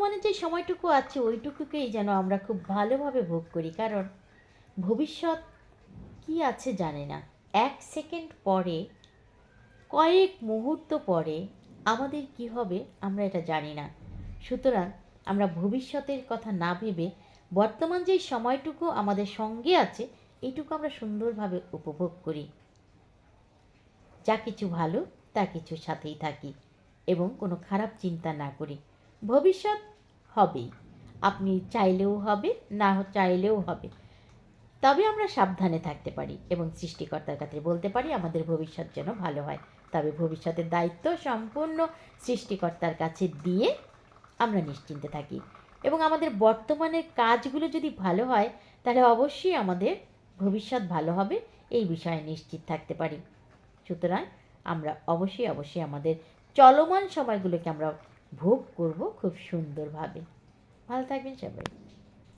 বর্তমানে যে সময়টুকু আছে ওইটুকুকেই যেন আমরা খুব ভালোভাবে ভোগ করি, কারণ ভবিষ্যৎ কী আছে জানি না। 1 সেকেন্ড পরে, কয়েক মুহূর্ত পরে আমাদের কী হবে আমরা এটা জানি না। সুতরাং আমরা ভবিষ্যতের কথা না ভেবে বর্তমান যে সময়টুকু আমাদের সঙ্গে আছে এইটুকু আমরা সুন্দরভাবে উপভোগ করি। যা কিছু ভালো তা কিছুর সাথেই থাকি এবং কোনো খারাপ চিন্তা না করি। ভবিষ্যৎ হবেই, আপনি চাইলেও হবে, না চাইলেও হবে। তবে আমরা সাবধানে থাকতে পারি এবং সৃষ্টিকর্তার কাছে বলতে পারি আমাদের ভবিষ্যৎ যেন ভালো হয়। তবে ভবিষ্যতের দায়িত্ব সম্পূর্ণ সৃষ্টিকর্তার কাছে দিয়ে আমরা নিশ্চিন্তে থাকি এবং আমাদের বর্তমানের কাজগুলো যদি ভালো হয় তাহলে অবশ্যই আমাদের ভবিষ্যৎ ভালো হবে, এই বিষয়ে নিশ্চিত থাকতে পারি। সুতরাং আমরা অবশ্যই আমাদের চলমান সময়গুলোকে আমরা ভোগ করব খুব সুন্দরভাবে। ভালো থাকবেন সবাই।